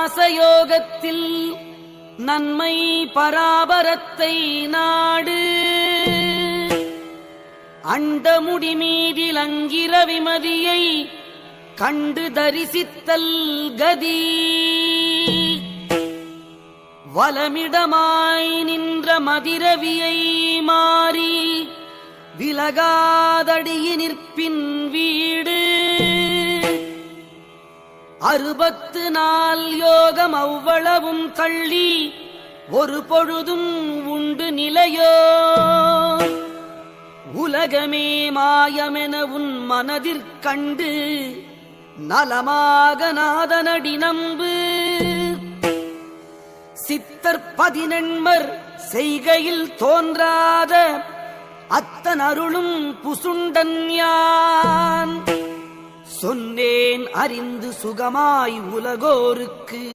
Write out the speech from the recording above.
பராசயோகத்தில் நன்மை பராபரத்தை நாடு அண்டமுடி மீதில் அங்கிர விமதியை கண்டு தரிசித்தல் கதி வலமிடமாய் நின்ற மதிரவியை மாறி விலகாதடியினிற்பின் வீடு 64 யோகம் அவ்வளவும் தள்ளி ஒரு பொழுதும் உண்டு நிலையோ உலகமே மாயமென உன் மனதிற்கண்டு நலமாக நாதனடி நம்பு சித்தர் 18 செய்கையில் தோன்றாத அத்தன் அருளும் புசுண்டன் யான் சொன்னேன் அறிந்து சுகமாய் உலகோருக்கு